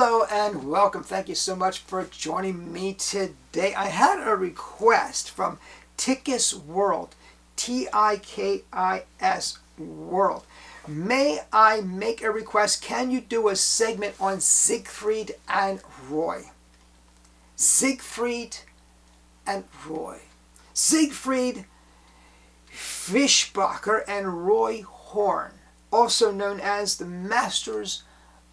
Hello and welcome. Thank you so much for joining me today. I had a request from Tikis-World, Tikis World. May I make a request? Can you do a segment on Siegfried and Roy? Siegfried and Roy. Siegfried, Fischbacher, and Roy Horn, also known as the Masters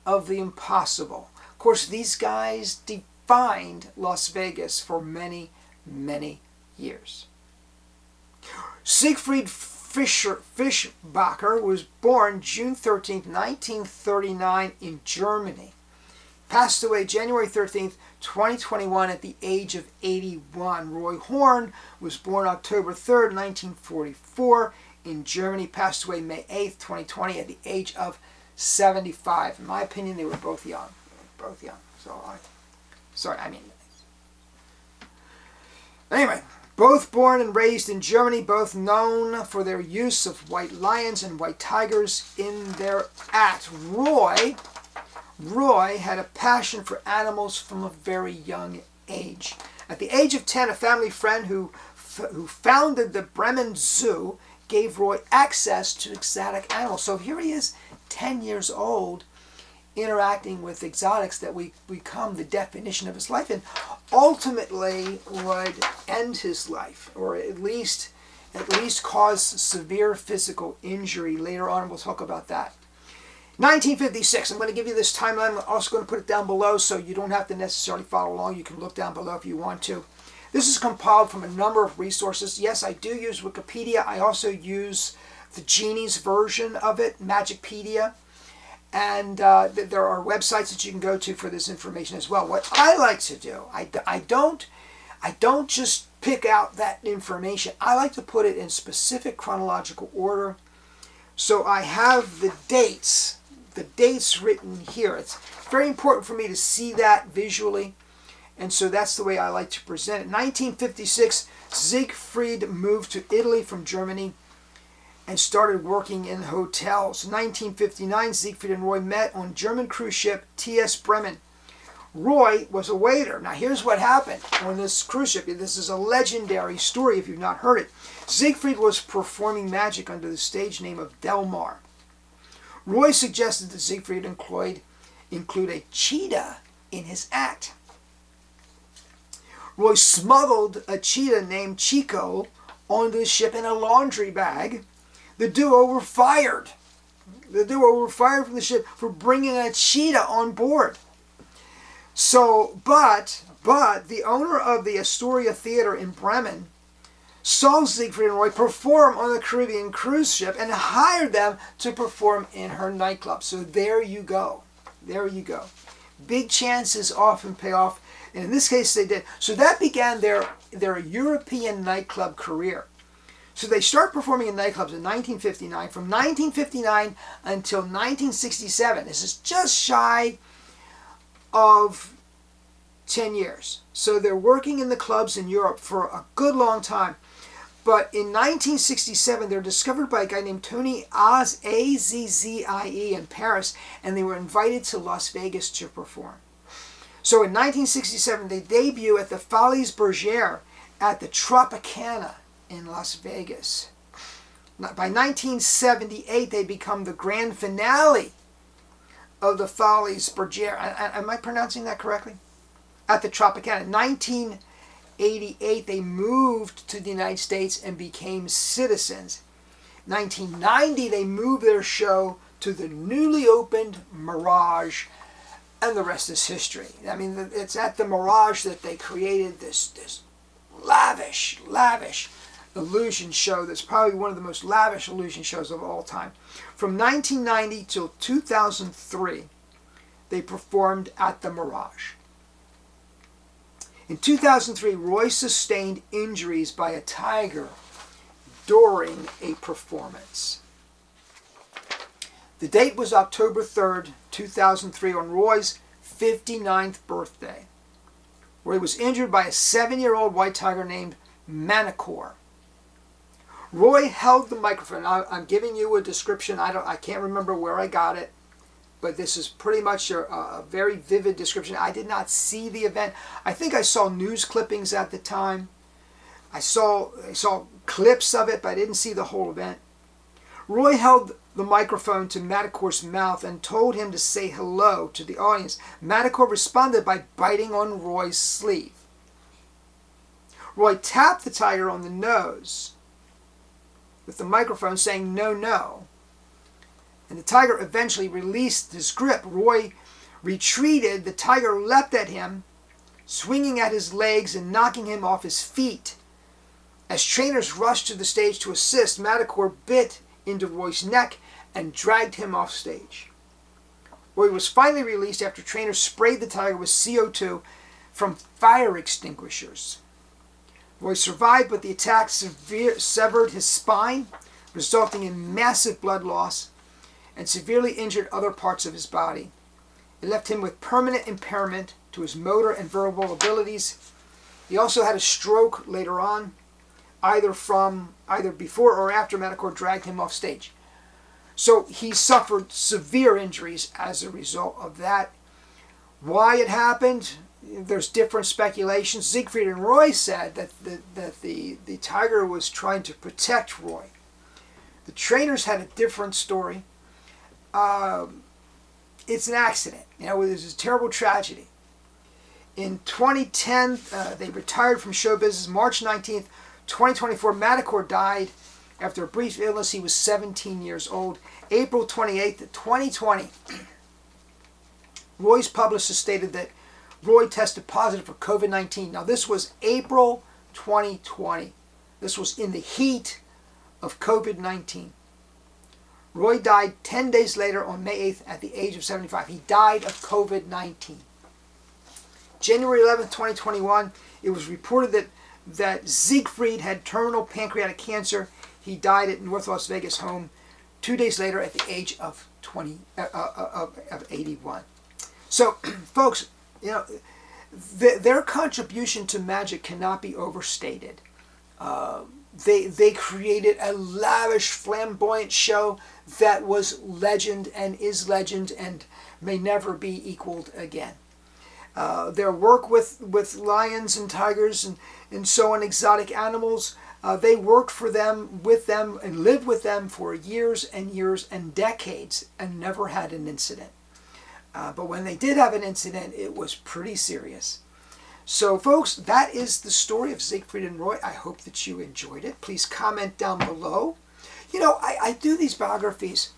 of the Impossible. Of course, these guys defined Las Vegas for many, many years. Siegfried Fischbacher was born June 13, 1939 in Germany. Passed away January 13, 2021 at the age of 81. Roy Horn was born October 3, 1944 in Germany. Passed away May 8, 2020 at the age of 75. In my opinion, they were both young. Both young. Anyway, both born and raised in Germany, both known for their use of white lions and white tigers in their act. Roy had a passion for animals from a very young age. At the age of 10, a family friend who founded the Bremen Zoo gave Roy access to exotic animals. So here he is, 10 years old, interacting with exotics that we become the definition of his life, and ultimately would end his life, or at least cause severe physical injury. Later on, we'll talk about that. 1956, I'm going to give you this timeline. I'm also going to put it down below so you don't have to necessarily follow along. You can look down below if you want to. This is compiled from a number of resources. Yes, I do use Wikipedia. I also use the Genie's version of it, Magicpedia. And there are websites that you can go to for this information as well. What I like to do, I don't just pick out that information. I like to put it in specific chronological order. So I have the dates written here. It's very important for me to see that visually. And so that's the way I like to present it. 1956, Siegfried moved to Italy from Germany and started working in hotels. 1959, Siegfried and Roy met on German cruise ship TS Bremen. Roy was a waiter. Now here's what happened on this cruise ship. This is a legendary story if you've not heard it. Siegfried was performing magic under the stage name of Dellman. Roy suggested that Siegfried include a cheetah in his act. Roy smuggled a cheetah named Chico onto the ship in a laundry bag. The duo were fired. From the ship for bringing a cheetah on board. So, but the owner of the Astoria Theater in Bremen saw Siegfried and Roy perform on the Caribbean cruise ship and hired them to perform in her nightclub. So there you go. There you go. Big chances often pay off. And in this case, they did. So that began their European nightclub career. So they start performing in nightclubs in 1959. From 1959 until 1967, this is just shy of 10 years. So they're working in the clubs in Europe for a good long time. But in 1967, they're discovered by a guy named Tony Azzie in Paris, and they were invited to Las Vegas to perform. So in 1967, they debut at the Folies Bergère at the Tropicana in Las Vegas. By 1978, they become the grand finale of the Folies Bergère. Am I pronouncing that correctly? At the Tropicana. In 1988, they moved to the United States and became citizens. 1990, they moved their show to the newly opened Mirage, and the rest is history. I mean, it's at the Mirage that they created this lavish illusion show that's probably one of the most lavish illusion shows of all time. From 1990 till 2003, they performed at the Mirage. In 2003, Roy sustained injuries by a tiger during a performance. The date was October 3rd, 2003, on Roy's 59th birthday, where he was injured by a 7-year-old white tiger named Manicore. Roy held the microphone. I'm giving you a description. I can't remember where I got it. but this is pretty much a very vivid description. I did not see the event. I think I saw news clippings at the time. I saw clips of it, but I didn't see the whole event. Roy held the microphone to Maticor's mouth and told him to say hello to the audience. Maticor responded by biting on Roy's sleeve. Roy tapped the tiger on the nose with the microphone, saying, "No, no." And the tiger eventually released his grip. Roy retreated. The tiger leapt at him, swinging at his legs and knocking him off his feet. As trainers rushed to the stage to assist, Maticor bit into Roy's neck and dragged him off stage. Roy was finally released after trainers sprayed the tiger with CO2 from fire extinguishers. Roy survived, but the attack severed his spine, resulting in massive blood loss, and severely injured other parts of his body. It left him with permanent impairment to his motor and verbal abilities. He also had a stroke later on, either before or after Maticor dragged him off stage. So he suffered severe injuries as a result of that. Why it happened, there's different speculations. Siegfried and Roy said that the tiger was trying to protect Roy. The trainers had a different story. It's an accident. It was a terrible tragedy. In 2010, they retired from show business. March 19th, 2024, Maticor died after a brief illness. He was 17 years old. April 28th, 2020, Roy's publicist stated that Roy tested positive for COVID-19. Now, this was April 2020. This was in the heat of COVID-19. Roy died 10 days later on May 8th at the age of 75. He died of COVID-19. January 11th, 2021, it was reported that Siegfried had terminal pancreatic cancer. He died at North Las Vegas home 2 days later at the age of 81. So, folks, their contribution to magic cannot be overstated. They created a lavish, flamboyant show that was legend and is legend and may never be equaled again. Their work with lions and tigers and so on, exotic animals, they worked for them, with them, and lived with them for years and years and decades and never had an incident. But when they did have an incident, it was pretty serious. So, folks, that is the story of Siegfried and Roy. I hope that you enjoyed it. Please comment down below. I do these biographies,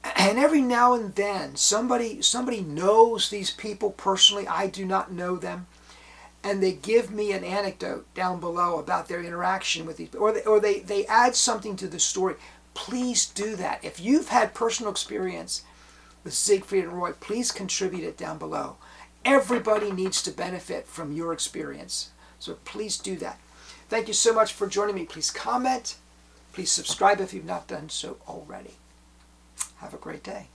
and every now and then somebody knows these people personally. I do not know them, and they give me an anecdote down below about their interaction with these, or they add something to the story. Please do that. If you've had personal experience with Siegfried and Roy, please contribute it down below. Everybody needs to benefit from your experience, so please do that. Thank you so much for joining me. Please comment. Please subscribe if you've not done so already. Have a great day.